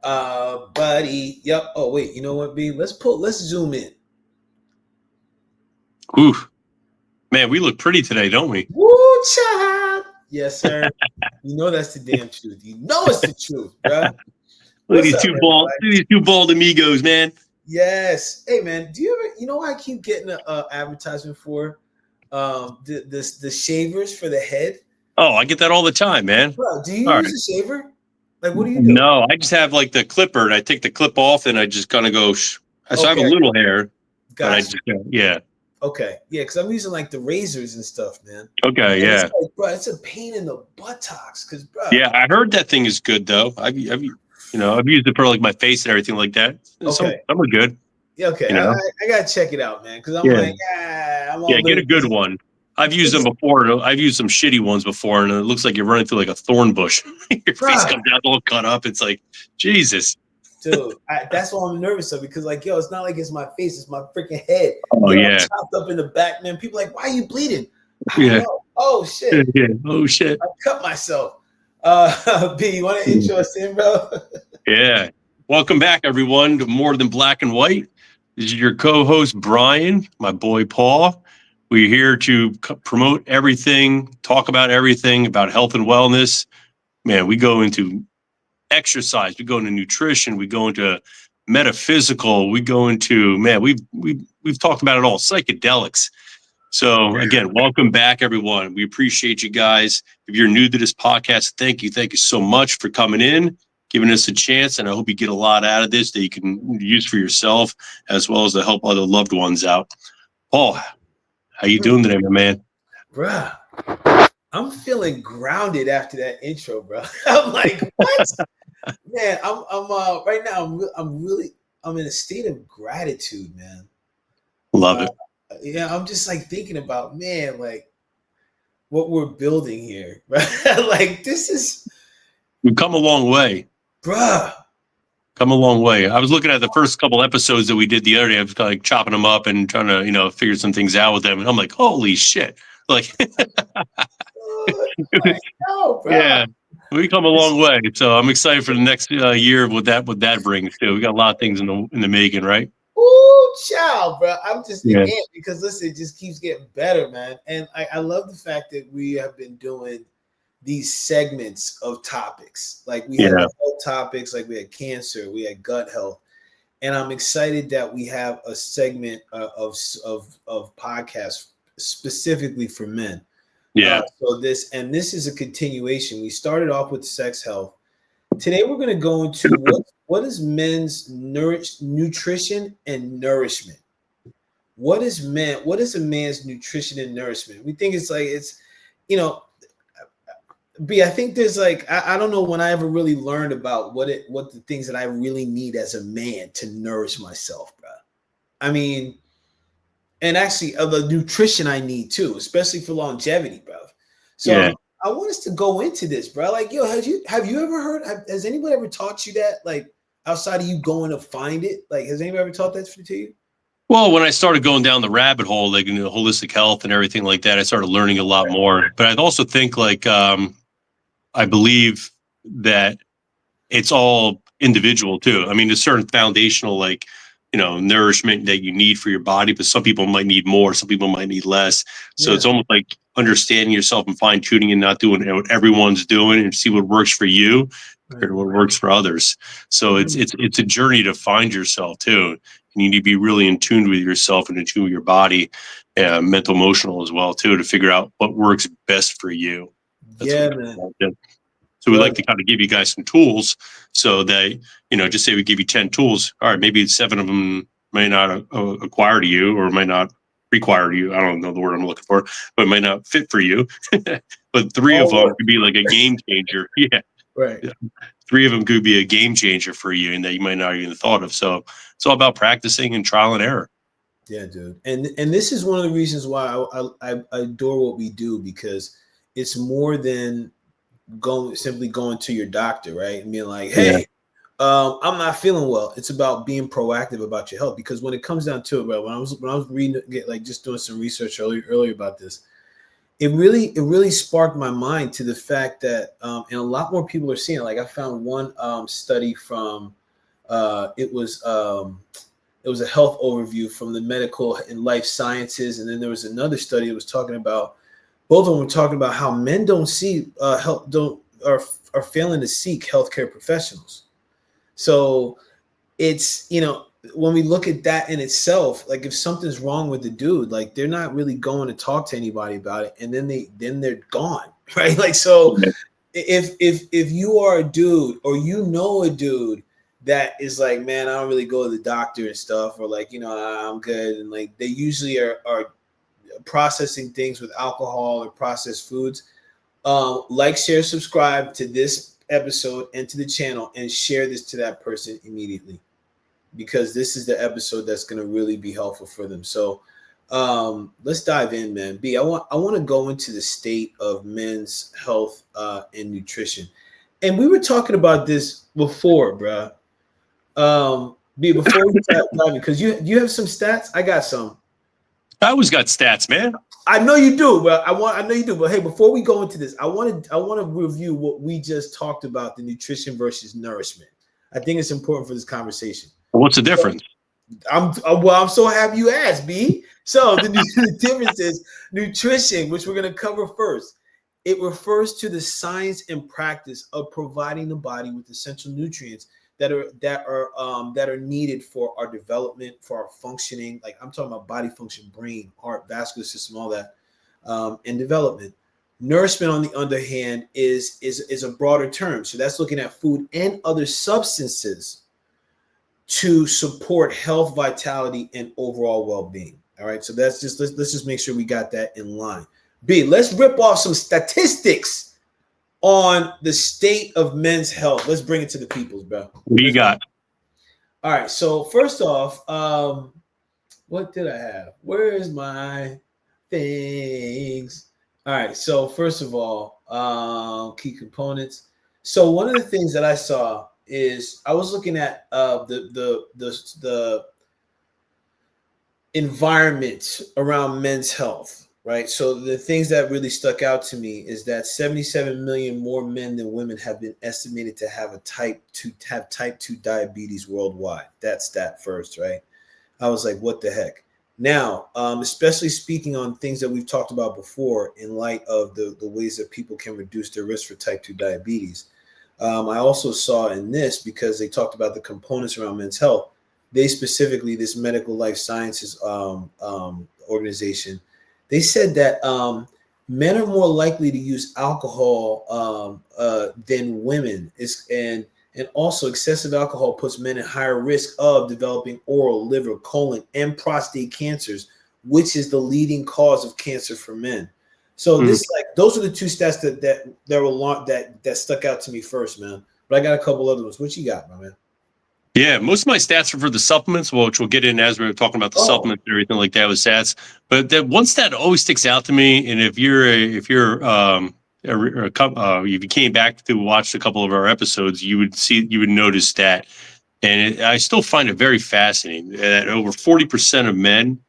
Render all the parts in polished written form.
Buddy. Yep. Oh, wait. You know what, B? Let's zoom in. Ooh, man, we look pretty today, don't we? Woo, child. Yes, sir. You know that's the damn truth. You know it's the truth, bro. Look at What's these up, two bald, everybody? look at these two bald amigos, man. Yes. Hey, man. Do you ever? You know what I keep getting an advertisement for? The shavers for the head. Oh, I get that all the time, man. Bro, do you All use right. a shaver? Like, what do you do? No, I just have like the clipper, and I take the clip off, and I just kind of go. So I have a Okay, little hair, but I gotcha. just yeah. Okay, yeah, because I'm using like the razors and stuff, man. Okay, And it's yeah, like, bro, it's a pain in the buttocks, because, bro. yeah. I heard that thing is good though. I've used it for like my face and everything like that. Some Okay, are good. yeah, okay, You know. I gotta check it out, man, because I'm Yeah, like, I'm all yeah. Get a good little. one. I've used them before. And I've used some shitty ones before, and it looks like you're running through like a thorn bush. Your face Bro, comes out all cut up. It's like Jesus. dude, that's why I'm nervous of, because, like, yo, it's not like it's my face, it's my freaking head. Oh Yo, I'm yeah, chopped up in the back, man. People like, why are you bleeding? I don't yeah, know. Oh shit, yeah. Oh shit. I cut myself. B, you want to intro us in, bro? Yeah. Welcome back, everyone, to More Than Black and White. This is your co-host, Brian, my boy, Paul. We're here to promote everything, talk about everything about health and wellness. Man, we go into exercise, we go into nutrition, we go into metaphysical, we go into, man, we've talked about it all, psychedelics. So again, welcome back, everyone. We appreciate you guys. If you're new to this podcast, thank you so much for coming in, giving us a chance, and I hope you get a lot out of this that you can use for yourself as well as to help other loved ones out. Paul, how you doing today, my man? Bruh, I'm feeling grounded after that intro, bro. I'm like, what? Man, I'm right now. I'm in a state of gratitude, man. Love it. Yeah, I'm just like thinking about, man, like what we're building here, right? Like this is, We've come a long way. bruh. Come a long way. I was looking at the first couple episodes that we did the other day. I was like chopping them up and trying to, figure some things out with them. And I'm like, holy shit. Like, I know, bro. yeah, we come a long way. So I'm excited for the next year of what that brings too. We got a lot of things in the making, right? Ooh, child, bro. I'm just Yeah. amped because listen, it just keeps getting better, man. And I love the fact that we have been doing these segments of topics. Like we had health topics, like we had cancer, we had gut health, and I'm excited that we have a segment of podcasts specifically for men. Yeah. So this is a continuation. We started off with sex health. Today we're going to go into what is men's nutrition and nourishment. What is a man's nutrition and nourishment? We think it's B, I think there's like I don't know when I ever really learned about what the things that I really need as a man to nourish myself, bro. I mean, and actually of the nutrition I need too, especially for longevity, bro. So I want us to go into this, bro. Like, yo, have you ever heard? Has anybody ever taught you that? Like, outside of you going to find it, like, has anybody ever taught that to you? Well, when I started going down the rabbit hole, like holistic health and everything like that, I started learning a lot more. But I also think I believe that it's all individual too. I mean, there's certain foundational nourishment that you need for your body, but some people might need more, some people might need less. So it's almost like understanding yourself and fine tuning and not doing what everyone's doing and see what works for you compared to what works for others. So it's a journey to find yourself too. You need to be really in tune with yourself and in tune with your body, mental, emotional as well too, to figure out what works best for you. That's man. So we like to kind of give you guys some tools so that, just say we give you 10 tools. All right, maybe 7 of them may not acquire to you or might not require to you. I don't know the word I'm looking for, but it might not fit for you. But 3 of them could be like a game changer. Yeah. Right. 3 of them could be a game changer for you and that you might not even thought of. So it's all about practicing and trial and error. Yeah, dude. And this is one of the reasons why I adore what we do, because it's more than simply going to your doctor, right? And being like, hey, I'm not feeling well. It's about being proactive about your health, because when it comes down to it, bro, when I was reading, just doing some research earlier about this, it really sparked my mind to the fact that, and a lot more people are seeing it. Like I found one study from, it was a health overview from the medical and life sciences, and then there was another study that was talking about, both of them were talking about how men don't see are failing to seek healthcare professionals. So it's, when we look at that in itself, like if something's wrong with the dude, like they're not really going to talk to anybody about it, and then they're gone, right? Like, so if you are a dude, or a dude that is like, man, I don't really go to the doctor and stuff, or like, I'm good, and like they usually are processing things with alcohol or processed foods, like, share, subscribe to this episode and to the channel, and share this to that person immediately, because this is the episode that's going to really be helpful for them. So let's dive in, man. B, I want to go into the state of men's health and nutrition, and we were talking about this before, bruh. B, before we dive in, because you have some stats, I got some. I always got stats, man. I know you do, but I know you do. But hey, before we go into this, I want to review what we just talked about, the nutrition versus nourishment. I think it's important for this conversation. What's the difference? I'm so happy you asked, B. So the difference is nutrition, which we're going to cover first. It refers to the science and practice of providing the body with essential nutrients that are needed for our development, for our functioning. Like I'm talking about body function, brain, heart, vascular system, all that, and development. Nourishment, on the other hand, is a broader term. So that's looking at food and other substances to support health, vitality, and overall well-being. All right. So that's just let's just make sure we got that in line. B, let's rip off some statistics on the state of men's health. Let's bring it to the peoples, bro. What do you got? All right. So first off, what did I have? Where's my things? All right. So first of all, key components. So one of the things that I saw is I was looking at the environment around men's health. Right. So the things that really stuck out to me is that 77 million more men than women have been estimated to have type 2 diabetes worldwide. That's that first. Right. I was like, what the heck? Now, especially speaking on things that we've talked about before in light of the ways that people can reduce their risk for type 2 diabetes. I also saw in this, because they talked about the components around men's health, they specifically, this medical life sciences organization, they said that men are more likely to use alcohol than women. And also excessive alcohol puts men at higher risk of developing oral, liver, colon, and prostate cancers, which is the leading cause of cancer for men. So this, like, those are the two stats that stuck out to me first, man. But I got a couple other ones. What you got, my man? Yeah, most of my stats are for the supplements, which we'll get in as we're talking about the supplements and everything like that with stats. But that one stat always sticks out to me, and if you came back to watch a couple of our episodes, you would notice that, and I still find it very fascinating that over 40% of men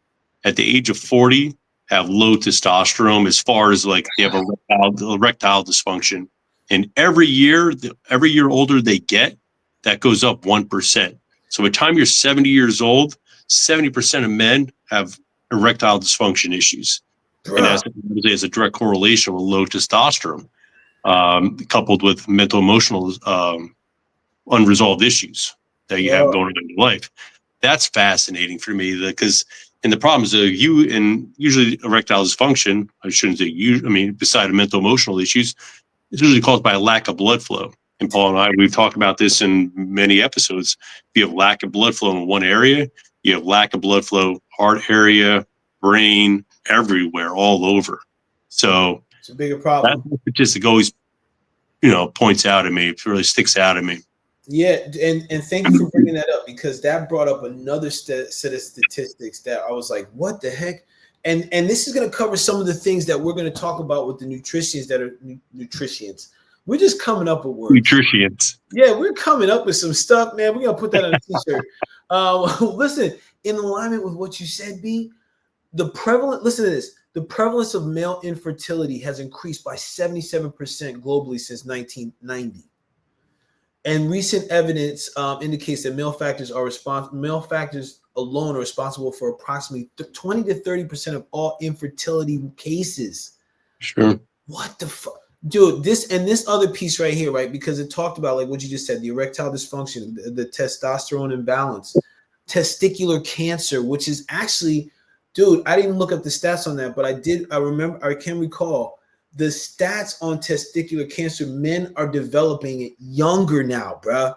at the age of 40 have low testosterone, as far as like they have erectile dysfunction, and every year older they get, that goes up 1%. So by the time you're 70 years old, 70% of men have erectile dysfunction issues. And that's a direct correlation with low testosterone, coupled with mental, emotional, unresolved issues that you have going on in your life. That's fascinating for me, because, and the problem is usually erectile dysfunction, I shouldn't say beside mental, emotional issues, it's usually caused by a lack of blood flow. And Paul and I, we've talked about this in many episodes. If you have lack of blood flow in one area, you have lack of blood flow, heart area, brain, everywhere, all over. So it's a bigger problem. That statistic always, points out at me. It really sticks out at me. Yeah, and thank you for bringing that up, because that brought up another set of statistics that I was like, what the heck? And this is going to cover some of the things that we're going to talk about with the nutritionists that are nutritionists. We're just coming up with words. Nutritionists. Yeah, we're coming up with some stuff, man. We're going to put that on a t-shirt. Listen, in alignment with what you said, B, listen to this. the prevalence of male infertility has increased by 77% globally since 1990. And recent evidence indicates that male factors alone are responsible for approximately 20 to 30% of all infertility cases. Sure. What the fuck? Dude, this other piece right here, right? Because it talked about like what you just said, the erectile dysfunction, the testosterone imbalance, testicular cancer, which is actually, dude, I didn't look up the stats on that, but I can recall the stats on testicular cancer. Men are developing it younger now, bruh.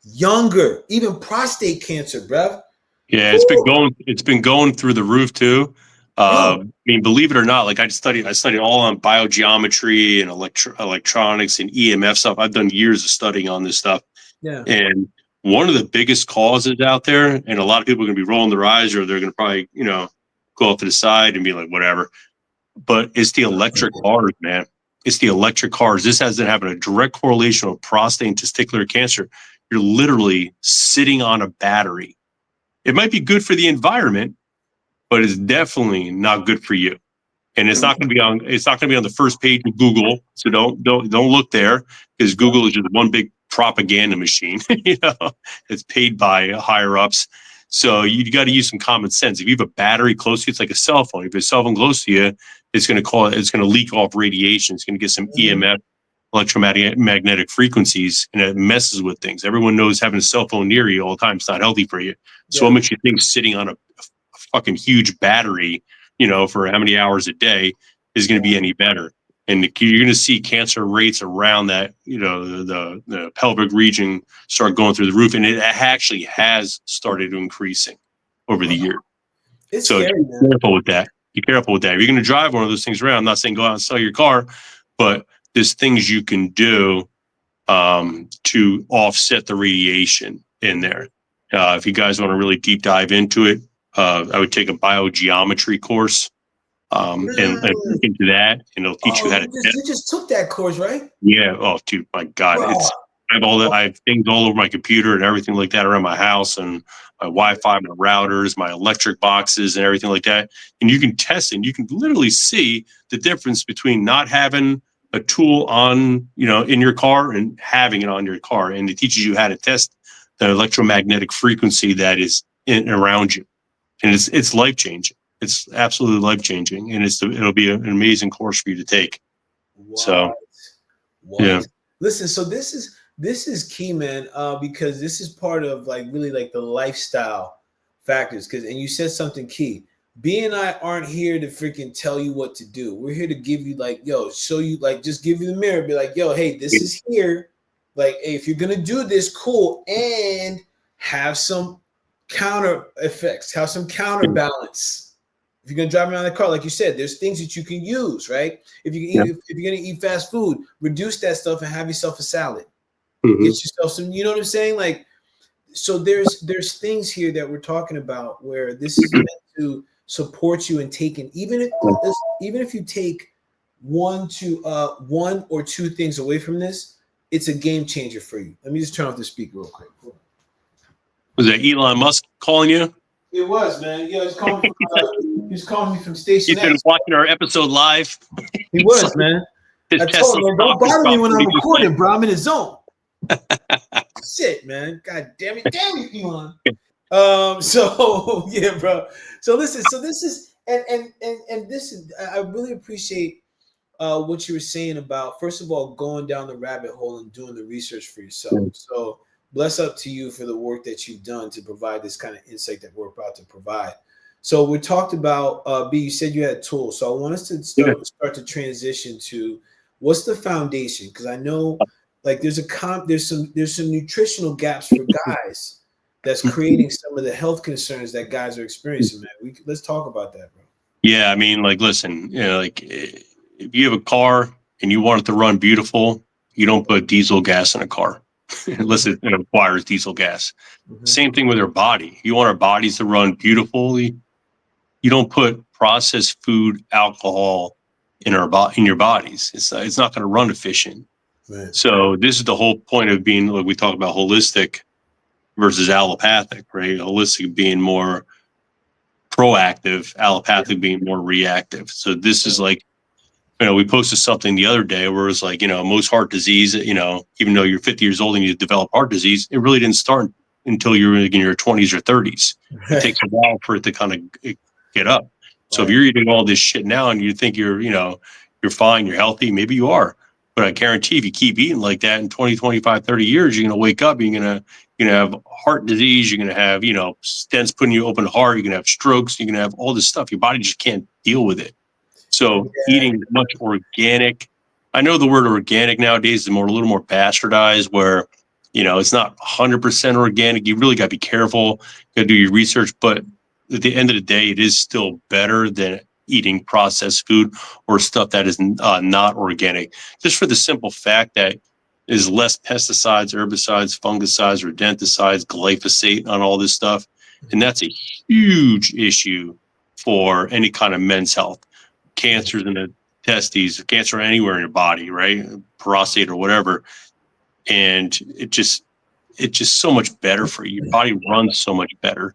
Younger, even prostate cancer, bruh. Yeah, Woo! it's been going through the roof too. I mean, believe it or not, like I studied all on biogeometry and electronics and EMF stuff. I've done years of studying on this stuff. Yeah. And one of the biggest causes out there, and a lot of people are going to be rolling their eyes, or they're going to probably, go off to the side and be like, whatever. But it's the electric cars, man. It's the electric cars. This has been having a direct correlation with prostate and testicular cancer. You're literally sitting on a battery. It might be good for the environment, but it's definitely not good for you. And it's not going to be on the first page of Google. So don't look there, because Google is just one big propaganda machine. It's paid by higher ups. So you got to use some common sense. If you have a battery close to you, it's like a cell phone. If a cell phone close to you, it's going to leak off radiation. It's going to get some EMF, electromagnetic frequencies, and it messes with things. Everyone knows having a cell phone near you all the time is not healthy for you. So what makes you think sitting on a fucking huge battery, for how many hours a day is going to be any better? And you're going to see cancer rates around that, the pelvic region start going through the roof. And it actually has started increasing over the year. It's so scary, be careful with that. Be careful with that. If you're going to drive one of those things around, I'm not saying go out and sell your car, but there's things you can do to offset the radiation in there. If you guys want to really deep dive into it, I would take a biogeometry course and look into that, and it'll teach you how to. You just took that course, right? Yeah. Oh, dude, my God, I have things all over my computer and everything like that around my house, and my Wi-Fi, my routers, my electric boxes, and everything like that. And you can test, and you can literally see the difference between not having a tool on, in your car and having it on your car. And it teaches you how to test the electromagnetic frequency that is around you. And it's life changing. It's absolutely life changing, and it'll be an amazing course for you to take. So, yeah. Listen, so this is key, man, because this is part of really the lifestyle factors. And you said something key. B and I aren't here to freaking tell you what to do. We're here to give you show you, just give you the mirror, be like, yo, hey, this is here. Hey, if you're gonna do this, cool, and have some counter effects, have some counterbalance. If you're gonna drive around the car, like you said, there's things that you can use, right? If you're gonna eat fast food, reduce that stuff and have yourself a salad. Get yourself some, you know what I'm saying? So there's things here that we're talking about where this is meant to support you in taking, even if you take one or two things away from this, it's a game changer for you. Let me just turn off the speaker real quick. Was that Elon Musk calling you? It was, man. Yeah, he's calling me from Station He's been watching our episode live. He was, man. I told him, don't bother me when I'm recording, bro. I'm in the zone. Shit, man. God damn it, Elon. So yeah, bro. So listen, this is and this is, I really appreciate what you were saying about, first of all, going down the rabbit hole and doing the research for yourself. So bless up to you for the work that you've done to provide this kind of insight that we're about to provide. So we talked about B, you said you had tools. So I want us to start to transition to what's the foundation, because I know there's some nutritional gaps for guys that's creating some of the health concerns that guys are experiencing, man. Let's talk about that, bro. Yeah, I mean, listen, if you have a car and you want it to run beautiful, you don't put diesel gas in a car unless it requires diesel gas. Same thing with our body. You want our bodies to run beautifully, you don't put processed food, alcohol in your bodies. It's not going to run efficient. Right. So this is the whole point of being, we talk about holistic versus allopathic, right? Holistic being more proactive, allopathic being more reactive. So this is like, we posted something the other day where it's like, most heart disease, even though you're 50 years old and you develop heart disease, it really didn't start until you're in your 20s or 30s. It takes a while for it to kind of get up. So if you're eating all this shit now and you think you're fine, you're healthy, maybe you are. But I guarantee if you keep eating like that in 20, 25, 30 years, you're going to wake up, you're going to have heart disease, you're going to have, stents putting you open heart, you're going to have strokes, you're going to have all this stuff. Your body just can't deal with it. So eating as much organic, I know the word organic nowadays is a little more bastardized where, it's not 100% organic. You really got to be careful, got to do your research. But at the end of the day, it is still better than eating processed food or stuff that is not organic, just for the simple fact that there's less pesticides, herbicides, fungicides, rodenticides, glyphosate on all this stuff. And that's a huge issue for any kind of men's health. Cancers in the testes, cancer anywhere in your body, right? Prostate or whatever. And it's just so much better for you. Your body runs so much better.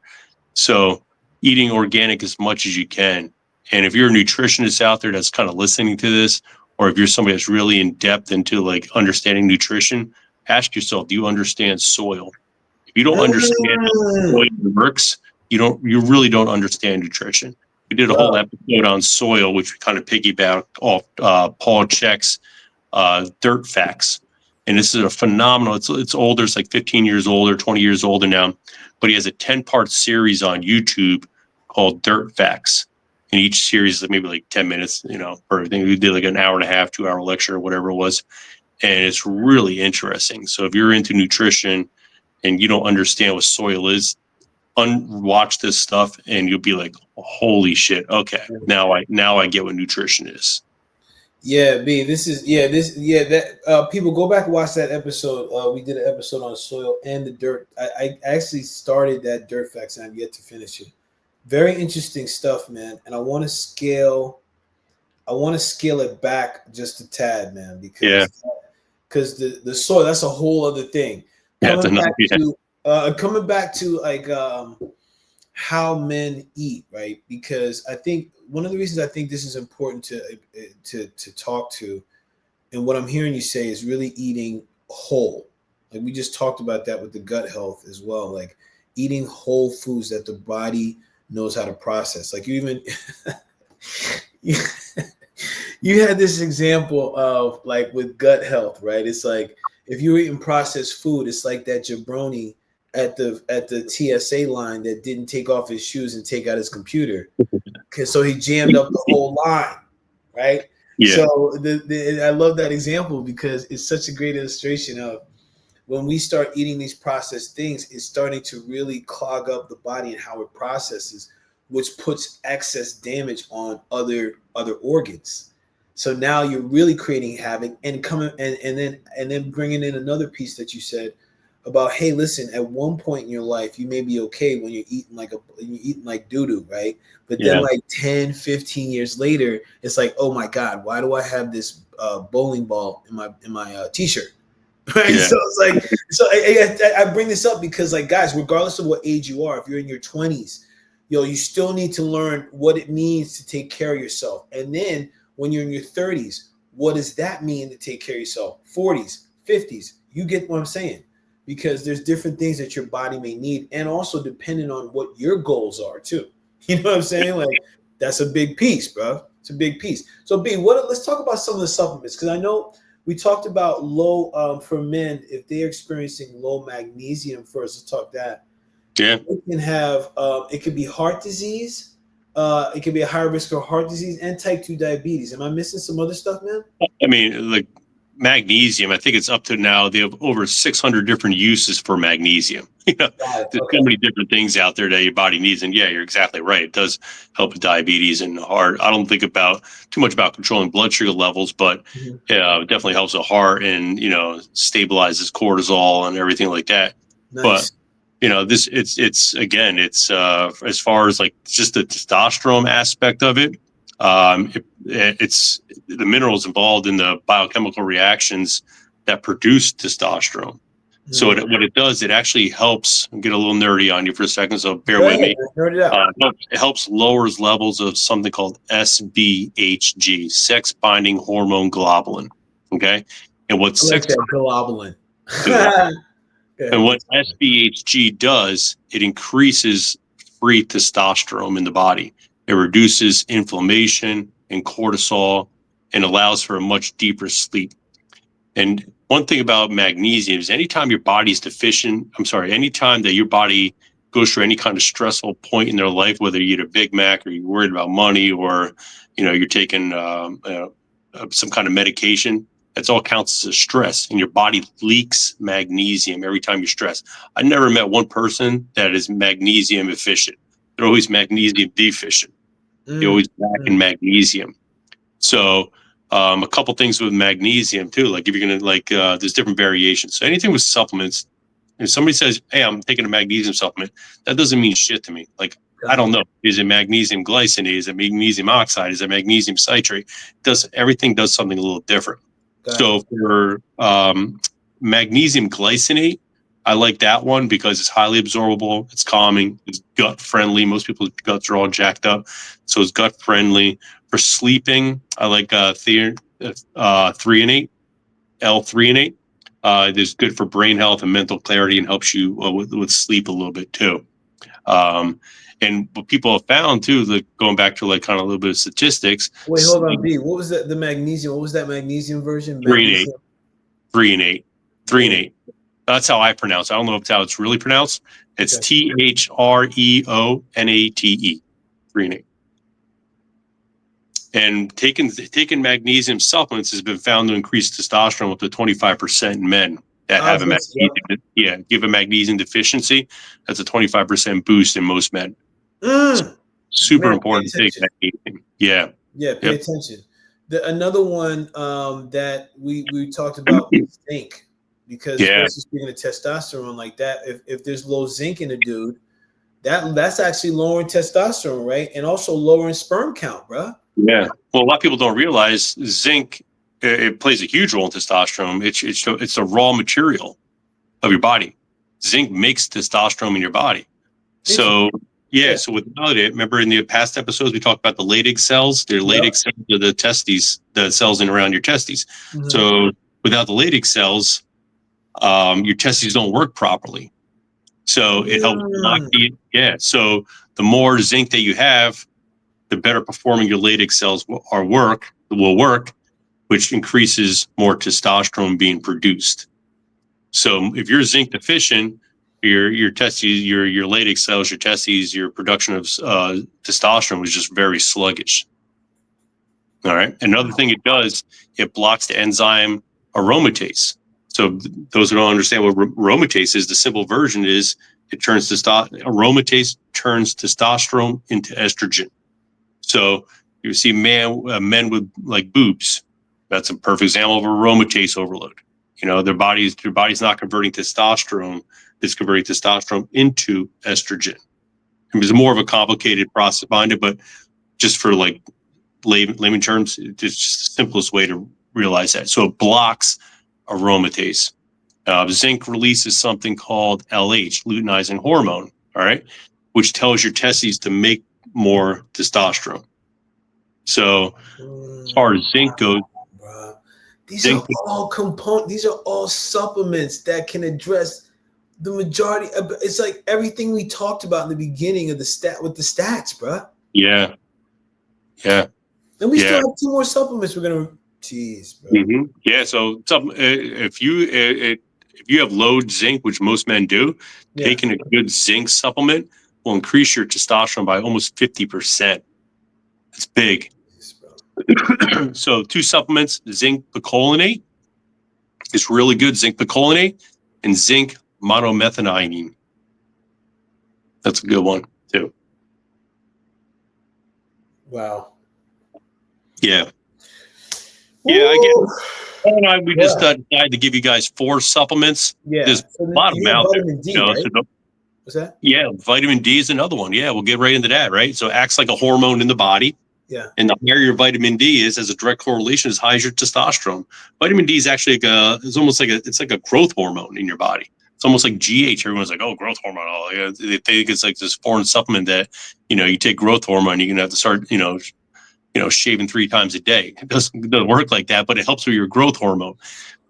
So eating organic as much as you can. And if you're a nutritionist out there that's kind of listening to this, or if you're somebody that's really in depth into like understanding nutrition, ask yourself, do you understand soil? If you don't understand how soil works, you really don't understand nutrition. We did a whole episode on soil, which we kind of piggyback off Paul Chek's Dirt Facts. And this is a phenomenal, it's older, it's like 15 years older, 20 years older now, but he has a 10-part series on YouTube called Dirt Facts. And each series is maybe like 10 minutes, for everything. We did like an hour and a half, 2-hour lecture or whatever it was. And it's really interesting. So if you're into nutrition and you don't understand what soil is, watch this stuff and you'll be like, holy shit. Okay. Now I get what nutrition is. Yeah, people go back and watch that episode. We did an episode on soil and the dirt. I actually started that Dirt Facts and I've yet to finish it. Very interesting stuff, man. And I want to scale it back just a tad, man, because the soil, that's a whole other thing. Coming back to like how men eat, right? Because I think one of the reasons I think this is important to talk to, and what I'm hearing you say is really eating whole. Like we just talked about that with the gut health as well, like eating whole foods that the body knows how to process. Like you even you had this example of like with gut health, right? It's like if you're eating processed food, it's like that jabroni at the TSA line that didn't take off his shoes and take out his computer, so he jammed up the whole line, right? Yeah. So I love that example because it's such a great illustration of when we start eating these processed things, it's starting to really clog up the body and how it processes, which puts excess damage on other organs. So now you're really creating havoc and then bringing in another piece that you said about, hey, listen, at one point in your life, you may be okay when you're eating like doo-doo, right? But then like 10, 15 years later, it's like, oh my God, why do I have this bowling ball in my t-shirt? Right. Yeah. So it's like, I bring this up because like, guys, regardless of what age you are, if you're in your 20s, you still need to learn what it means to take care of yourself. And then when you're in your 30s, what does that mean to take care of yourself? 40s, 50s, you get what I'm saying? Because there's different things that your body may need, and also depending on what your goals are too. You know what I'm saying? Like that's a big piece, bro. It's a big piece. So B, let's talk about some of the supplements, because I know we talked about low for men, if they're experiencing low magnesium first. Let's talk that. Yeah. It can have it could be heart disease. It could be a higher risk of heart disease and type 2 diabetes. Am I missing some other stuff, man? I mean, like magnesium, I think it's up to now, they have over 600 different uses for magnesium. There's so many different things out there that your body needs. And yeah, you're exactly right. It does help with diabetes and heart. I don't think too much about controlling blood sugar levels, but it definitely helps the heart and, stabilizes cortisol and everything like that. Nice. But it's as far as like just the testosterone aspect of it, it's the minerals involved in the biochemical reactions that produce testosterone. So what it does, it actually helps. I'll get a little nerdy on you for a second, so bear Go with ahead, me. nerd it out. It helps lowers levels of something called SBHG, sex binding hormone globulin. Okay, and what I like that globulin. and what SBHG does, it increases free testosterone in the body. It reduces inflammation and cortisol and allows for a much deeper sleep. And one thing about magnesium is anytime your body's deficient, anytime that your body goes through any kind of stressful point in their life, whether you eat a Big Mac or you're worried about money or, you're taking some kind of medication, that's all counts as a stress, and your body leaks magnesium every time you stress. I never met one person that is magnesium efficient. They're always magnesium deficient. They always lack in magnesium. So a couple things with magnesium too, like if you're gonna there's different variations. So anything with supplements, if somebody says, "Hey, I'm taking a magnesium supplement," that doesn't mean shit to me. Like, I don't know. Is it magnesium glycinate? Is it magnesium oxide? Is it magnesium citrate? Everything does something a little different. So for magnesium glycinate, I like that one because it's highly absorbable. It's calming. It's gut friendly. Most people's guts are all jacked up, so it's gut friendly. For sleeping, I like threonate, L-threonate. It's good for brain health and mental clarity and helps you with sleep a little bit too. And what people have found too, like going back to kind of a little bit of statistics. Wait, hold on, B. What was the magnesium? What was that magnesium version? Threonate. That's how I pronounce it. I don't know if that's how it's really pronounced. It's Threonate. Threonate. And taking magnesium supplements has been found to increase testosterone up to 25% in men that have a magnesium. Give a magnesium deficiency. That's a 25% boost in most men. Super important to take magnesium. Yeah. Yeah. Pay attention. Another one that we talked about was zinc, because speaking of testosterone like that, if there's low zinc in a dude, that's actually lowering testosterone, right? And also lowering sperm count, bro. Yeah. Well, a lot of people don't realize zinc, it plays a huge role in testosterone. It's a raw material of your body. Zinc makes testosterone in your body. So, so without it, remember in the past episodes, we talked about the Leydig cells. They're Leydig cells are the testes, the cells in around your testes. So without the Leydig cells, your testes don't work properly. So it helps block so the more zinc that you have, the better performing your Leydig cells will work, which increases more testosterone being produced. So if you're zinc deficient, your testes, your Leydig cells, your testes, your production of testosterone is just very sluggish. All right. Another thing it does, it blocks the enzyme aromatase. So those who don't understand what aromatase is, the simple version is aromatase turns testosterone into estrogen. So you see men with like boobs. That's a perfect example of aromatase overload. Their body's not converting testosterone. It's converting testosterone into estrogen. There's more of a complicated process behind it, but just for layman terms, it's just the simplest way to realize that. So it blocks aromatase. Zinc releases something called LH, luteinizing hormone, all right, which tells your testes to make more testosterone. So as far as zinc goes, these are all components. These are all supplements that can address the majority. It's like everything we talked about in the beginning of the stats, bro. Yeah. And we still have 2 more supplements we're gonna tease, bro. Yeah. So if you have low zinc, which most men do, taking a good zinc supplement will increase your testosterone by almost 50%. It's big. So 2 supplements, zinc picolinate is really good, zinc picolinate, and zinc monomethionine. That's a good one too. Wow. Yeah. Yeah, I get. We just decided to give you guys 4 supplements. Yeah, there's a lot of them out there. Vitamin D, right? What's that? Yeah, vitamin D is another one. Yeah, we'll get right into that. Right, so it acts like a hormone in the body. Yeah. And the higher your vitamin D is, as a direct correlation, as high as your testosterone. Vitamin D is actually it's almost like a growth hormone in your body. It's almost like GH. Everyone's like, oh, growth hormone. Oh, yeah. They think it's like this foreign supplement that, you take growth hormone, you're gonna have to start, shaving 3 times a day. It doesn't work like that, but it helps with your growth hormone.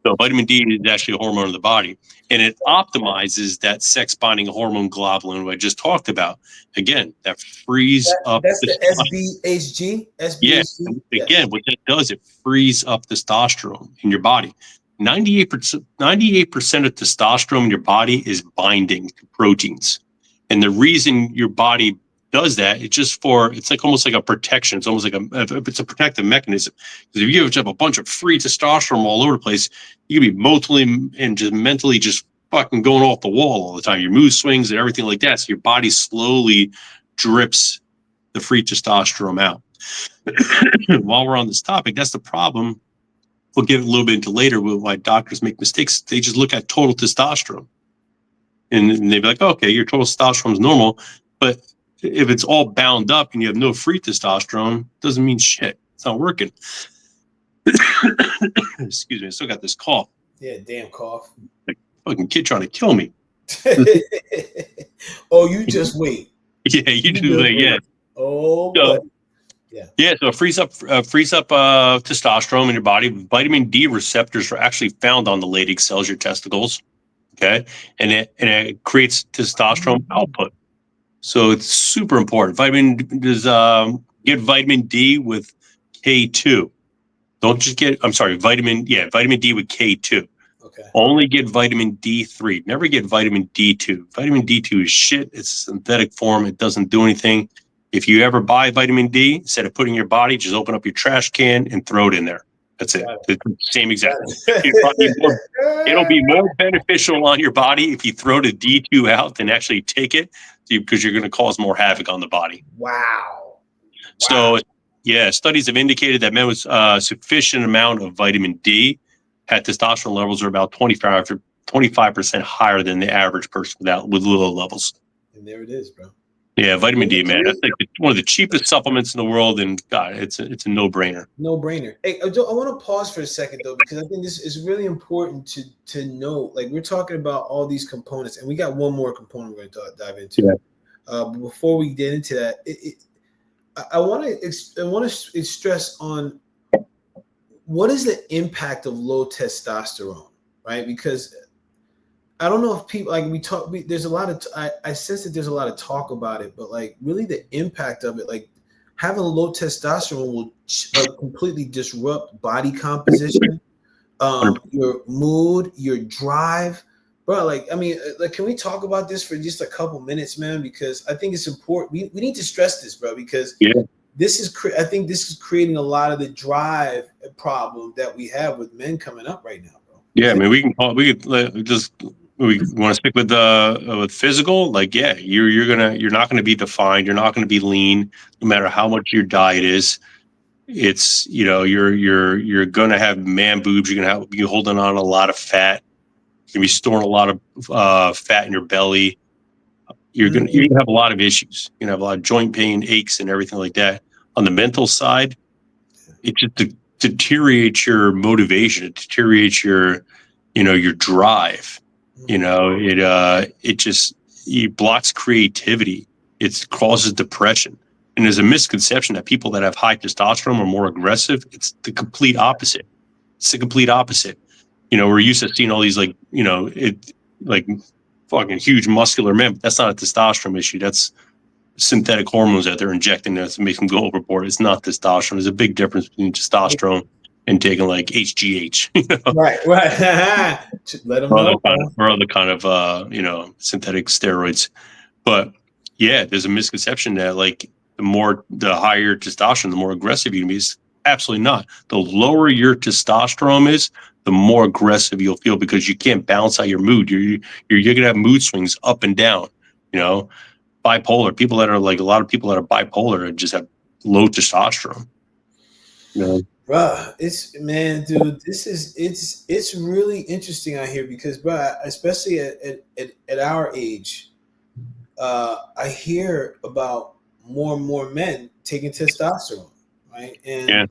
So vitamin D is actually a hormone of the body, and it optimizes that sex bonding hormone globulin I just talked about. Again, that frees up. That's the SBHG. Yeah. SBHG. Again, what that does, it frees up testosterone in your body. 98% of testosterone in your body is binding to proteins. And the reason your body does that, it's like almost like a protection. It's almost like it's a protective mechanism. Because if you have a bunch of free testosterone all over the place, you can be emotionally and just mentally just fucking going off the wall all the time. Your mood swings and everything like that. So your body slowly drips the free testosterone out. While we're on this topic, that's the problem. We'll get a little bit into later with why doctors make mistakes. They just look at total testosterone. And they'd be like, okay, your total testosterone is normal. But if it's all bound up and you have no free testosterone, it doesn't mean shit. It's not working. Excuse me, I still got this cough. Yeah, damn cough. Like fucking kid trying to kill me. Oh, you just wait. Yeah, you do that. Yeah. Oh, so, yeah. So it frees up testosterone in your body. Vitamin D receptors are actually found on the Leydig cells, your testicles. Okay, and it creates testosterone output. So it's super important. Get vitamin D with K2. Don't just get. I'm sorry, vitamin D with K2. Okay. Only get vitamin D3. Never get vitamin D2. Vitamin D2 is shit. It's a synthetic form. It doesn't do anything. If you ever buy vitamin D, instead of putting it in your body, just open up your trash can and throw it in there. That's it. It's the same exact. It'll be more beneficial on your body if you throw the D2 out than actually take it, because you're going to cause more havoc on the body. Wow. So, yeah, studies have indicated that men with sufficient amount of vitamin D had testosterone levels are about 25% higher than the average person with low levels. And there it is, bro. Yeah, vitamin D, man. That's like one of the cheapest supplements in the world, and God, it's a no-brainer. No-brainer. Hey, I want to pause for a second though, because I think this is really important to know. Like, we're talking about all these components, and we got one more component we're going to dive into. Yeah. But before we get into that, I want to stress on what is the impact of low testosterone, right? Because I don't know if people there's a lot of, I sense that there's a lot of talk about it, but like really the impact of it, like having low testosterone will completely disrupt body composition, your mood, your drive, bro. Like, I mean, can we talk about this for just a couple minutes, man? Because I think it's important. We need to stress this, bro, because I think this is creating a lot of the drive problem that we have with men coming up right now, bro. Yeah, I mean, we want to stick with physical. Like, yeah, you're not gonna be defined. You're not gonna be lean, no matter how much your diet is. It's you're gonna have man boobs. You're gonna be holding on a lot of fat. You're gonna be storing a lot of fat in your belly. You're gonna have a lot of issues. You're gonna have a lot of joint pain, aches, and everything like that. On the mental side, it just deteriorates your motivation. It deteriorates your drive. It blocks creativity. It causes depression. And there's a misconception that people that have high testosterone are more aggressive. It's the complete opposite. We're used to seeing all these fucking huge muscular men. But that's not a testosterone issue. That's synthetic hormones that they're injecting that make them go overboard. It's not testosterone. There's a big difference between testosterone and taking like HGH. Right. Let them know. Or other kind of synthetic steroids. But yeah, there's a misconception that like the higher testosterone, the more aggressive you can be. It's absolutely not. The lower your testosterone is, the more aggressive you'll feel, because you can't balance out your mood. You're gonna have mood swings up and down. Bipolar people that are like, a lot of people that are bipolar just have low testosterone. Bruh, it's really interesting out here because, bruh, especially at our age, I hear about more and more men taking testosterone. right? Yeah.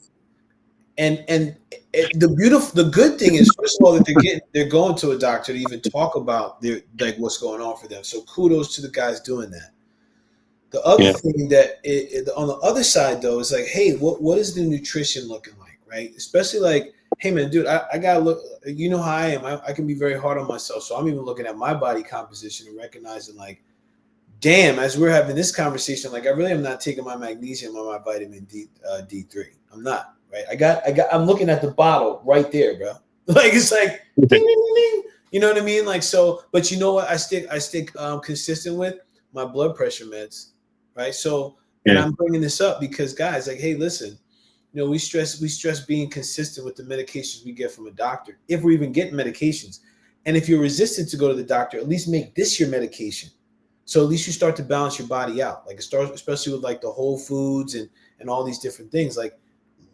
And the good thing is, first of all, that they're going to a doctor to even talk about their like what's going on for them. So kudos to the guys doing that. The other Yeah. thing that on the other side though is like, hey, what is the nutrition looking like, right? Especially like, hey man, dude, I gotta look. You know how I am. I can be very hard on myself, so I'm even looking at my body composition and recognizing like, damn, as we're having this conversation, like I really am not taking my magnesium or my vitamin D3. I'm not, right? I'm looking at the bottle right there, bro. Like it's like ding, ding, ding, ding. You know what I mean? Like so, but you know what? I stick consistent with my blood pressure meds, right? So, and I'm bringing this up because guys, like, hey, listen, you know, we stress being consistent with the medications we get from a doctor, if we're even getting medications. And if you're resistant to go to the doctor, at least make this your medication. So at least you start to balance your body out, like especially with like the whole foods and all these different things. Like,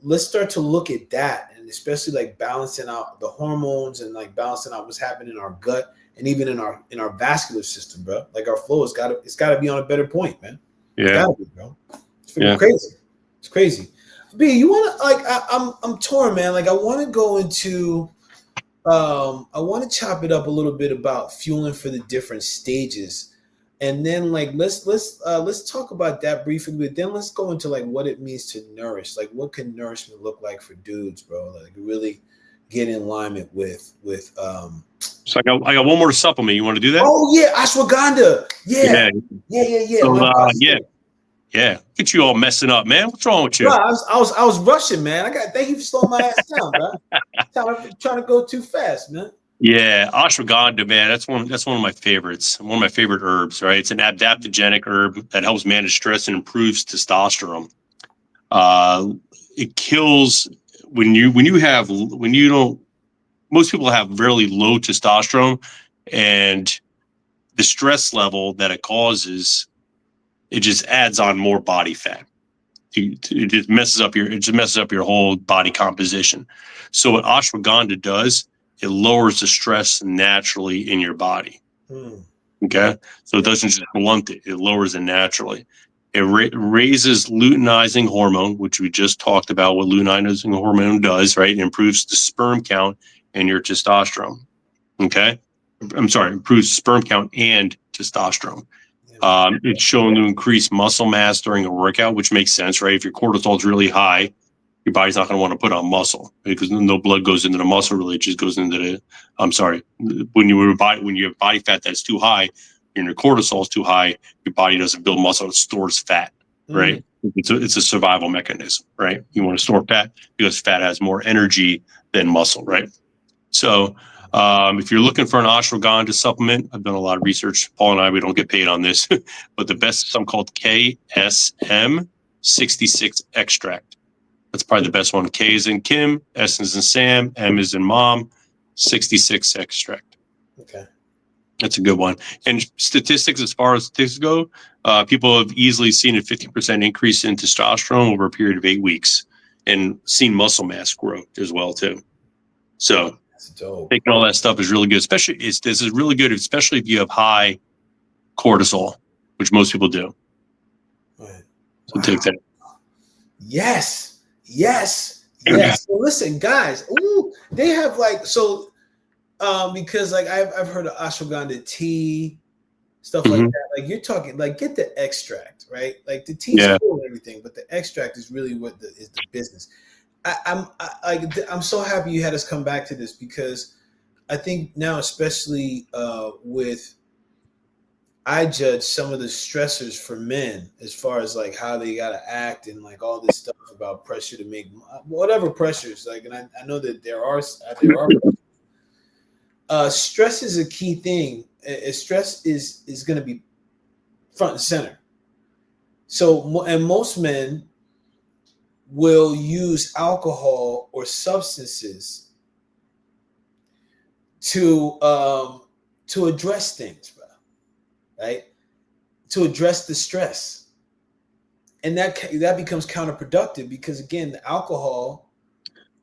let's start to look at that, and especially like balancing out the hormones and like balancing out what's happening in our gut and even in our vascular system, bro. Like our flow it's got to be on a better point, man. Yeah. It's gotta be, bro. It's crazy. It's crazy. B, you want to like? I'm torn, man. Like I want to go into. I want to chop it up a little bit about fueling for the different stages. And then like let's talk about that briefly, but then let's go into like what it means to nourish. Like what can nourishment look like for dudes, bro? Like really get in alignment with So I got one more supplement. You want to do that? Oh yeah, ashwaganda. Yeah. So, yeah. Get you all messing up, man. What's wrong with you? Bro, I was rushing, man. Thank you for slowing my ass down, bro. Trying to go too fast, man. Yeah, ashwagandha, man. That's one of my favorites. One of my favorite herbs, right? It's an adaptagenic herb that helps manage stress and improves testosterone. It kills when you don't. Most people have really low testosterone, and the stress level that it causes, it just adds on more body fat. It just messes up your whole body composition. So what ashwagandha does, it lowers the stress naturally in your body. Okay, so it doesn't just blunt it; it lowers it naturally. It raises luteinizing hormone, which we just talked about. What luteinizing hormone does, right? It improves the sperm count and your testosterone. Okay, I'm sorry, improves sperm count and testosterone. It's shown to increase muscle mass during a workout, which makes sense, right? If your cortisol is really high, your body's not going to want to put on muscle because no blood goes into the muscle. Really, it just goes into the. I'm sorry, when you have body fat that's too high, and your cortisol is too high, your body doesn't build muscle; it stores fat, right? It's a survival mechanism, right? You want to store fat because fat has more energy than muscle, right? So. If you're looking for an ashwagandha supplement, I've done a lot of research. Paul and I, we don't get paid on this, but the best is something called KSM 66 extract. That's probably the best one. K is in Kim, S is in Sam, M is in Mom, 66 extract. Okay. That's a good one. And statistics, as far as statistics go, people have easily seen a 50% increase in testosterone over a period of 8 weeks and seen muscle mass growth as well, too. So taking all that stuff is really good. This is really good, especially if you have high cortisol, which most people do. Right. So take that. Yes. So listen, guys. They have like because like I've heard of ashwagandha tea, stuff like that. Like you're talking, like get the extract, right? Like the tea's cool and everything, but the extract is really what is the business. I'm so happy you had us come back to this because I think now, especially I judge some of the stressors for men as far as like how they gotta act and like all this stuff about pressure to make whatever pressures. Like, and I know that there are stress is a key thing. Stress is going to be front and center. So, and most men will use alcohol or substances to address things, bro, right? To address the stress, and that becomes counterproductive because again, the alcohol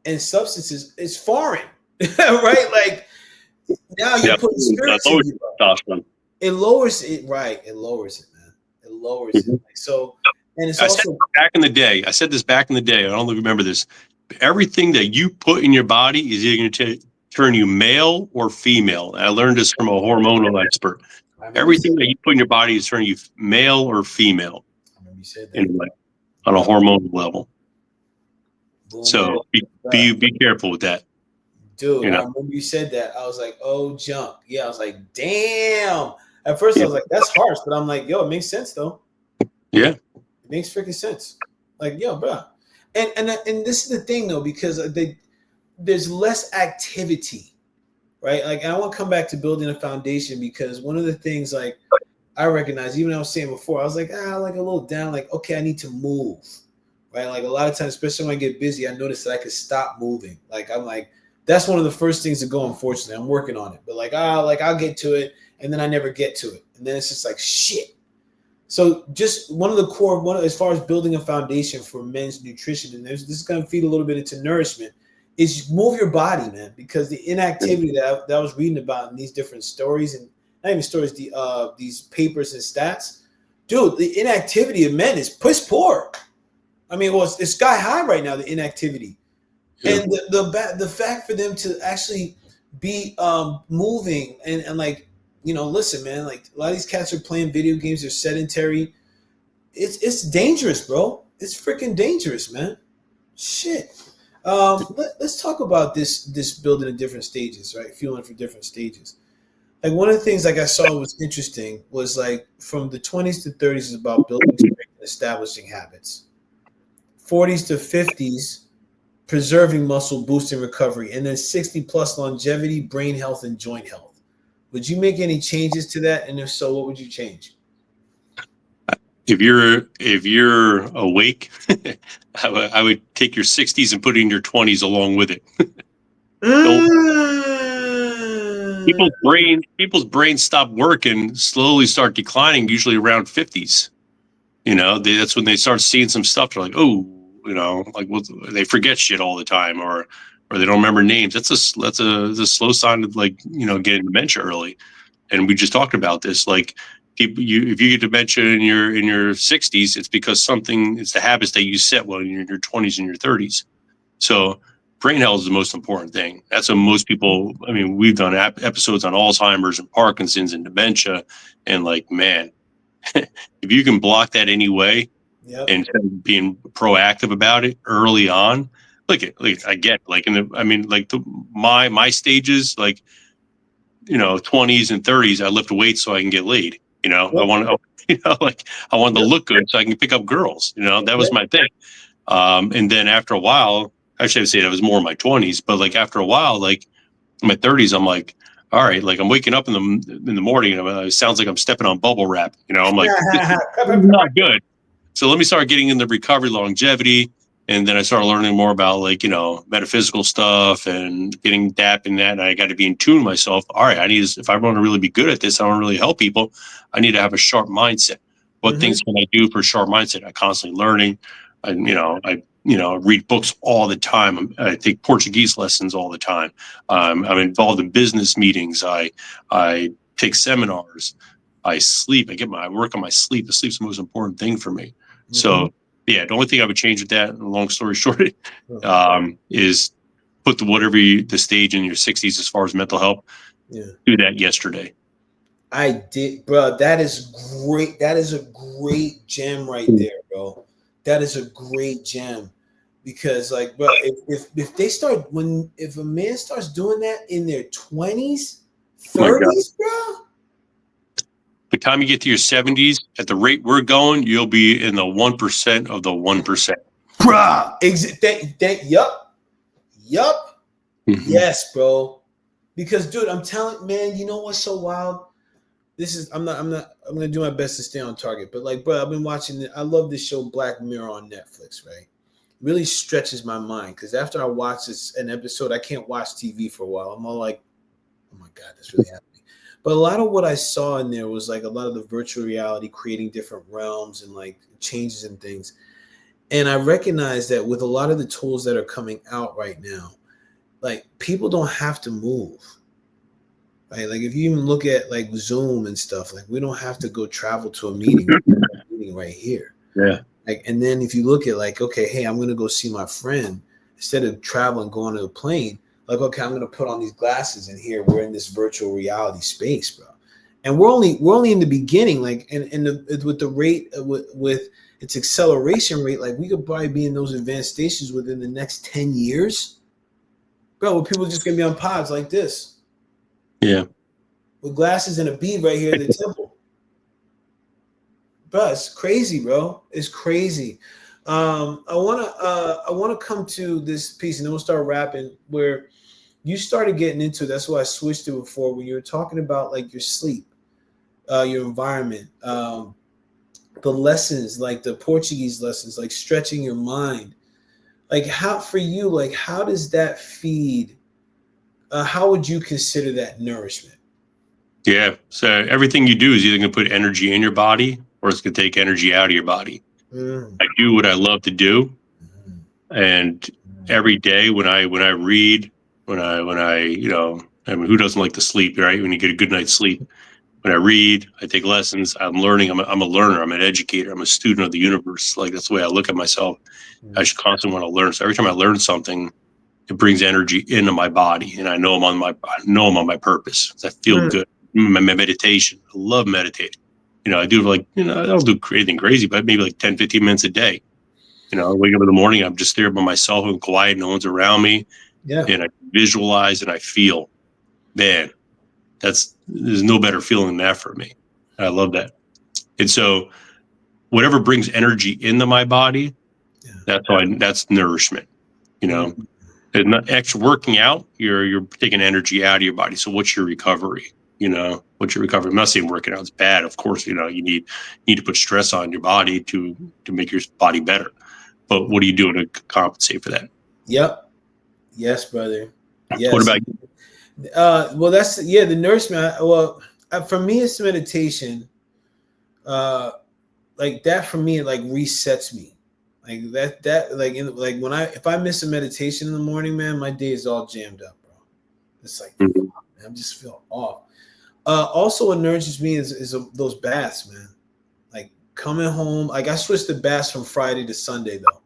and substances is foreign, right? Like now you're putting spirits in you. It lowers it, right? It lowers it, man. It lowers it. Like, so And it's I said also back in the day, I said this back in the day, I don't remember this. Everything that you put in your body is either going to turn you male or female. I learned this from a hormonal expert. I remember you Everything said that that. you put in your body is turning you male or female I remember you said that. anyway, on a hormonal level. Boom, boom. So be careful with that. Dude, You I know, remember you said that. I was like, oh, junk. Yeah, I was like, damn. At first, I yeah, was like, that's harsh, but I'm like, yo, it makes sense though. yeah, It makes freaking sense. Like, yo, bro. And this is the thing though, because there's less activity, right? Like, and I want to come back to building a foundation because one of the things like I recognize, even I was saying before, I was like, like a little down, like, okay, I need to move, right? Like a lot of times, especially when I get busy, I notice that I could stop moving. Like, I'm like, that's one of the first things to go. Unfortunately, I'm working on it, but like I'll get to it, and then I never get to it, and then it's just like shit. So just one of the core, as far as building a foundation for men's nutrition, and this is going to feed a little bit into nourishment, is move your body, man, because the inactivity that I was reading about in these different stories, and not even stories, these papers and stats, dude, the inactivity of men is piss poor. I mean, well, it's sky high right now, the inactivity. yeah. And the fact for them to actually be moving and like, listen, man, like a lot of these cats are playing video games, they're sedentary. It's dangerous, bro. It's freaking dangerous, man. Shit. Let's talk about this building in different stages, right? Fueling for different stages. Like one of the things like I saw was interesting was like from the 20s to 30s is about building strength and establishing habits. 40s to 50s preserving muscle, boosting recovery, and then 60 plus longevity, brain health, and joint health. Would you make any changes to that? And if so, what would you change? If you're awake, I would take your 60s and put it in your 20s along with it. Don't Mm. people's brains stop working, slowly start declining, usually around 50s. That's when they start seeing some stuff. They're like, oh, like they forget shit all the time, or they don't remember names. That's a slow sign of like getting dementia early. And we just talked about this. Like people, if you get dementia in your 60s, it's because it's the habits that you set when you're in your 20s and your 30s. So brain health is the most important thing. That's what most people. I mean, we've done episodes on Alzheimer's and Parkinson's and dementia, and like, man, if you can block that anyway, Yep. and being proactive about it early on, like I get like my stages, like 20s and 30s, I lift weights so I can get laid. I Yep. want like I want to Yep. look good so I can pick up girls. That was Yep. my thing. And then after a while, actually I would say that was more in my 20s, but like after a while, like in my 30s, I'm like, all right, like I'm waking up in the morning and it sounds like I'm stepping on bubble wrap. I'm like, this is not good. So let me start getting into recovery, longevity. And then I started learning more about like, metaphysical stuff and getting dap in that. And I got to be in tune with myself. All right, if I want to really be good at this, I want to really help people, I need to have a sharp mindset. What things can I do for a sharp mindset? I'm constantly learning. I read books all the time. I take Portuguese lessons all the time. I'm involved in business meetings. I take seminars. I sleep. I work on my sleep. The sleep's the most important thing for me. So yeah, the only thing I would change with that, long story short, is put the stage in your 60s as far as mental health. Yeah. Do that yesterday. I did, bro. That is great. That is a great gem right there, bro. That is a great gem because, like, bro, if they start if a man starts doing that in their 20s, 30s, bro. By the time you get to your 70s, at the rate we're going, you'll be in the 1% of the 1%. Bruh. Yup. Yes, bro. Because, dude, I'm telling, man, you know what's so wild? I'm gonna do my best to stay on target. But like, bro, I've been watching it. I love this show Black Mirror on Netflix, right? Really stretches my mind because after I watch an episode, I can't watch TV for a while. I'm all like, oh my God, that's really happening. But a lot of what I saw in there was like a lot of the virtual reality creating different realms and like changes and things. And I recognize that with a lot of the tools that are coming out right now, like people don't have to move. Right? Like if you even look at like Zoom and stuff, like we don't have to go travel to a meeting right here. Yeah. Like, and then if you look at like, okay, hey, I'm gonna go see my friend instead of traveling, going to a plane. Like, okay, I'm gonna put on these glasses, and here we're in this virtual reality space, bro. And we're only in the beginning, like, and with the rate with its acceleration rate, like we could probably be in those advanced stations within the next 10 years, bro. Where people just gonna be on pods like this, with glasses and a bead right here at the temple. Bro, it's crazy, bro. It's crazy. I wanna come to this piece, and then we'll start rapping. Where you started getting into. That's why I switched to before when you were talking about like your sleep, your environment, the lessons, like the Portuguese lessons, like stretching your mind. Like how for you, like how does that feed? How would you consider that nourishment? Yeah. So everything you do is either going to put energy in your body or it's going to take energy out of your body. Mm. I do what I love to do. And every day when I read, when I, you know, I mean, who doesn't like to sleep, right? When you get a good night's sleep, when I read, I take lessons, I'm learning, I'm a learner, I'm an educator, I'm a student of the universe. Like that's the way I look at myself. I should constantly want to learn. So every time I learn something, it brings energy into my body, and I know I'm on my purpose. I feel good. My meditation, I love meditating. You know, I do like, you know, I don't do anything crazy, but maybe like 10, 15 minutes a day. You know, I wake up in the morning, I'm just there by myself and quiet, no one's around me. Yeah. And I visualize and I feel, man, there's no better feeling than that for me. I love that. And so whatever brings energy into my body, that's nourishment, you know. And not actually working out, you're taking energy out of your body. So what's your recovery? You know, what's your recovery? I'm not saying working out is bad. Of course, you know, you need to put stress on your body to make your body better. But what are you doing to compensate for that? Yep. Yes, brother. Yes. What about you? Well, that's the nourishment. Well, for me, it's meditation. Like that for me, it like resets me. Like that like when if I miss a meditation in the morning, man, my day is all jammed up, bro. It's like I just feel off. Also, what nourishes me is those baths, man. Like coming home, like I switched the baths from Friday to Sunday though.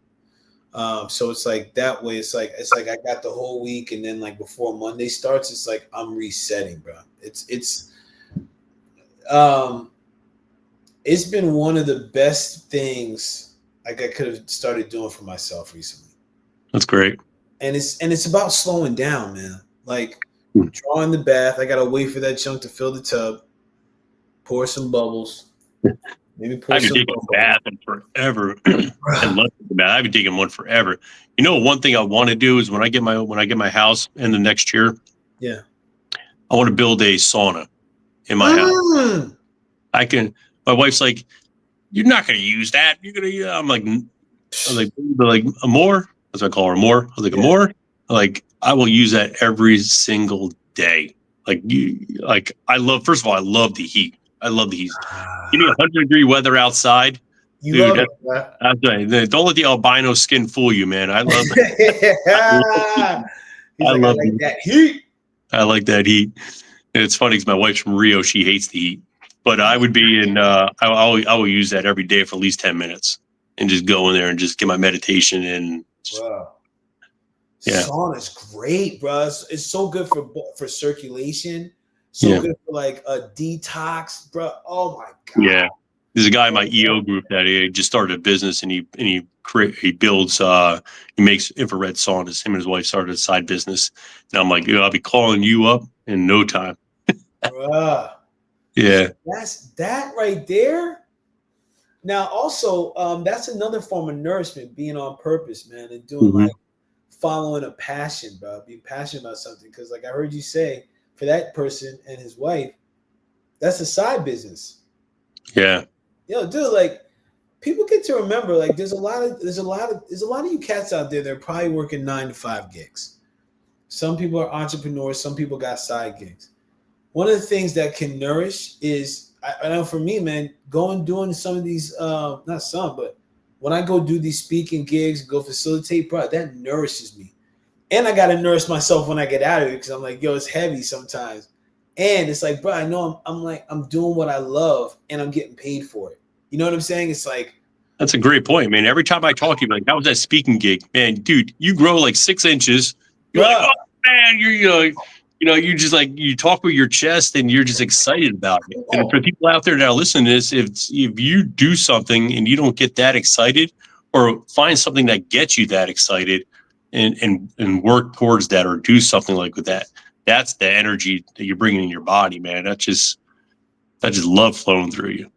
So it's like that way. It's like I got the whole week, and then like before Monday starts, it's like I'm resetting, bro. It's been one of the best things like I could have started doing for myself recently. That's great. And it's about slowing down, man. Like drawing the bath. I gotta wait for that chunk to fill the tub, pour some bubbles. Maybe pour I've been some taking a bath forever. I love the bath. I've been taking one forever. You know, one thing I want to do is when I get my house in the next year, yeah, I want to build a sauna in my house. My wife's like, you're not going to use that. You're going to, I'm like Amore. That's what I call her, Amore. I was like, Amore, like, I will use that every single day. First of all, I love the heat. I love the heat. Give me 100-degree weather outside. You dude, love it, right? Don't let the albino skin fool you, man. I love it. I like that heat. I like that heat. And it's funny because my wife's from Rio. She hates the heat. But I would be in, I will use that every day for at least 10 minutes and just go in there and just get my meditation in. Wow. Yeah. Sauna's great, bro. It's so good for circulation. So good for like a detox, bro. Oh my God. Yeah. There's a guy in my EO group that he just started a business and he builds, he makes infrared saunas. Him and his wife started a side business. And I'm like, I'll be calling you up in no time. Bruh. Yeah. That's that right there. Now, also, that's another form of nourishment, being on purpose, man, and doing like following a passion, bro, being passionate about something. Because, like I heard you say, for that person and his wife, that's a side business. Yeah. Yo, dude, like people get to remember, like there's a lot of you cats out there that are probably working 9 to 5 gigs. Some people are entrepreneurs. Some people got side gigs. One of the things that can nourish is, I know for me, man, doing some of these, not some, but when I go do these speaking gigs, go facilitate, bro, that nourishes me. And I got to nourish myself when I get out of it because I'm like, yo, it's heavy sometimes. And it's like, bro, I know I'm doing what I love and I'm getting paid for it. You know what I'm saying? It's like, That's a great point, man. Every time I talk to you, like, how was that speaking gig? Man, dude, you grow like 6 inches. You're like, oh man, you just like, you talk with your chest and you're just excited about it. And for people out there that are listening to this, if you do something and you don't get that excited, or find something that gets you that excited and work towards that, or do something like with that, that's the energy that you're bringing in your body, man. That just love flowing through you.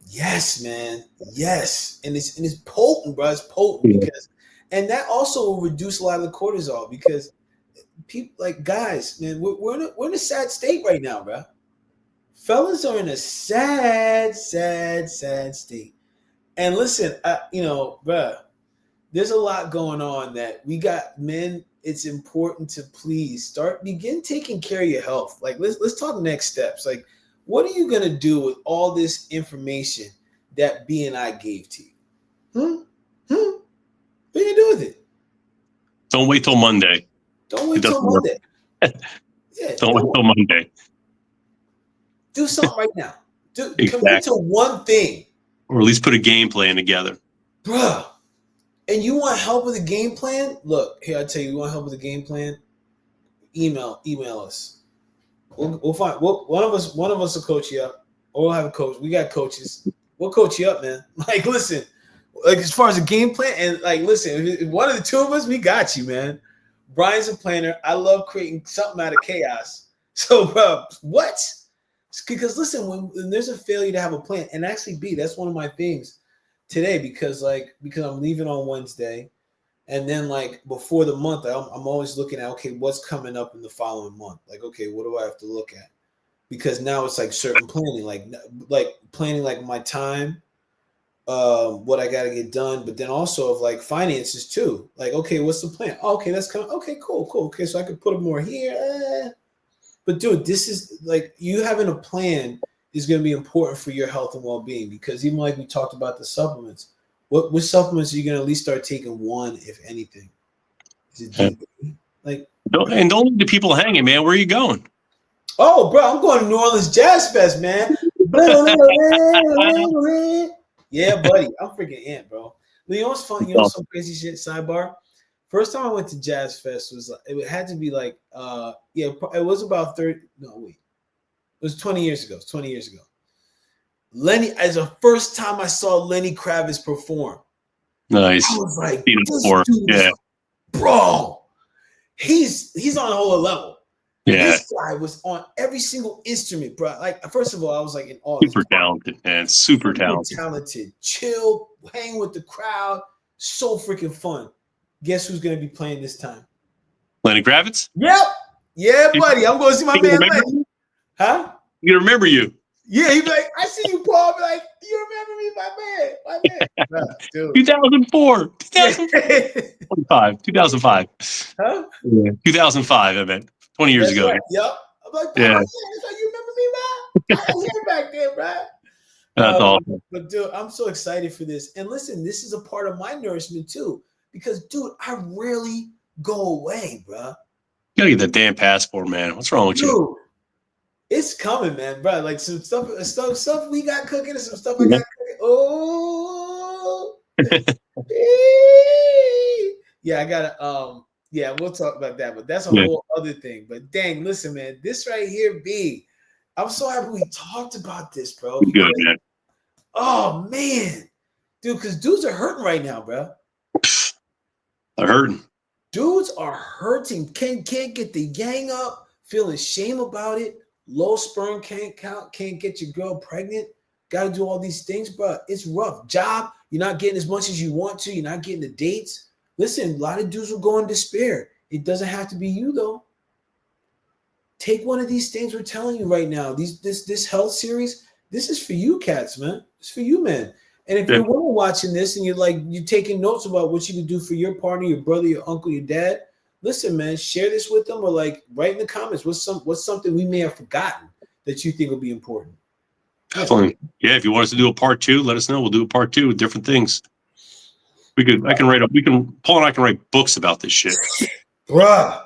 Yes, man. Yes. And it's potent, bro. It's potent because, and that also will reduce a lot of the cortisol, because people, like, guys, man, we're in a sad state right now, bro. Fellas are in a sad state. And listen, bro, there's a lot going on that we got. Men, it's important to please begin taking care of your health. Like, let's talk next steps. Like, what are you going to do with all this information that B and I gave to you? What are you going to do with it? Don't wait till Monday. Don't wait till Monday. Yeah, don't wait till Monday. Do something right now. Commit to one thing. Or at least put a game plan together. Bruh. And you want help with a game plan? Look, here, I tell you, you want help with a game plan? Email us. We'll find one of us will coach you up, or we'll have a coach. We got coaches. We'll coach you up, man. Like, listen, like, as far as a game plan, and like, listen, if one of the two of us, we got you, man. Brian's a planner. I love creating something out of chaos. So, bro, what? Because listen, when there's a failure to have a plan, and actually, that's one of my things today, because I'm leaving on Wednesday. And then, like, before the month, I'm always looking at, okay, what's coming up in the following month? Like, okay, what do I have to look at? Because now it's like certain planning, like planning, like my time, what I got to get done, but then also of like finances too. Like, okay, what's the plan? Oh, okay, that's coming. Okay, cool. Okay, so I could put more here. But dude, this is like, you having a plan is going to be important for your health and well-being, because even like we talked about the supplements. What supplements are you going to at least start taking one, if anything? Is it DP? Like, and don't leave the people hanging, man. Where are you going? Oh, bro, I'm going to New Orleans Jazz Fest, man. Yeah, buddy. I'm freaking amped, bro. You know what's fun? You know some crazy shit, sidebar? First time I went to Jazz Fest was, it had to be like, it was about 30. No, wait. It was 20 years ago. 20 years ago. Lenny, as the first time I saw Lenny Kravitz perform. Nice. I was like, bro, he's on a whole level. Yeah. This guy was on every single instrument, bro. Like, first of all, I was like in awe. Super talented, man. Super talented. Chill, hang with the crowd. So freaking fun. Guess who's going to be playing this time? Lenny Kravitz? Yep. Yeah, buddy. I'm going to see my man Lenny. Huh? You remember you. Yeah, he'd be like, I see you, Paul. Be like, you remember me, my man. Nah, dude. 2004. 2005. Huh? Yeah. 2005, I meant. 20 years ago. Right. Yep. I'm like, yeah. That's like, you remember me, man? I was here back then, bro. That's awesome. But dude, I'm so excited for this. And listen, this is a part of my nourishment too. Because, dude, I rarely go away, bro. You gotta get that damn passport, man. What's wrong with you? It's coming, man, bro. Like some stuff we got cooking and some stuff I got cooking. Oh, yeah, I gotta. Yeah, we'll talk about that, but that's a whole other thing. But dang, listen, man, this right here, B. I'm so happy we talked about this, bro. Good, man. Oh man, dude, because dudes are hurting right now, bro. They're hurting. Dudes are hurting. Can't get the yang up. Feeling shame about it. Low sperm count, can't get your girl pregnant. Got to do all these things, bro. It's rough. Job, you're not getting as much as you want to. You're not getting the dates. Listen, a lot of dudes will go in despair. It doesn't have to be you, though. Take one of these things we're telling you right now. This health series, this is for you cats, man. It's for you, man. And if you're women watching this and you're taking notes about what you can do for your partner, your brother, your uncle, your dad, listen, man, share this with them, or like write in the comments what's something we may have forgotten that you think will be important. Definitely. Yeah, if you want us to do a part 2, let us know. We'll do a part 2 with different things. Paul and I can write books about this shit. Bruh.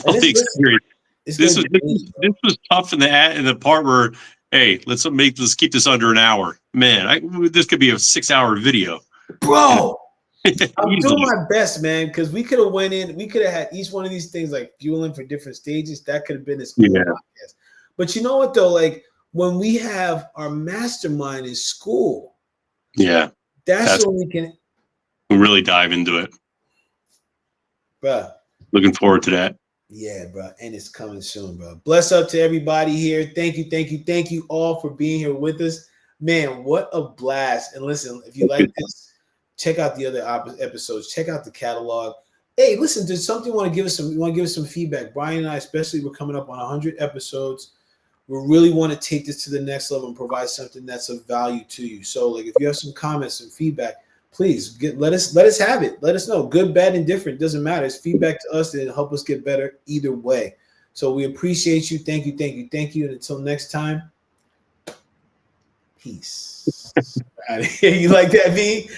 All the experience. This was tough in the part where, Hey, let's keep this under an hour. Man, this could be a 6-hour video. Bro, I'm doing my best, man, because we could have had each one of these things like fueling for different stages. That could have been this whole podcast. But you know what though? Like when we have our mastermind in school, that's when we can really dive into it. Bruh. Looking forward to that. Yeah, bro. And it's coming soon, bro. Bless up to everybody here. Thank you all for being here with us. Man, what a blast. And listen, if you like this, check out the other episodes. Check out the catalog. Hey, listen, there's something you want to give us some feedback. Brian and I, especially, we're coming up on 100 episodes. We really want to take this to the next level and provide something that's of value to you. So, like, if you have some comments and feedback, please let us have it. Let us know. Good, bad, and different. Doesn't matter. It's feedback to us that help us get better either way. So we appreciate you. Thank you. And until next time, peace. You like that, V?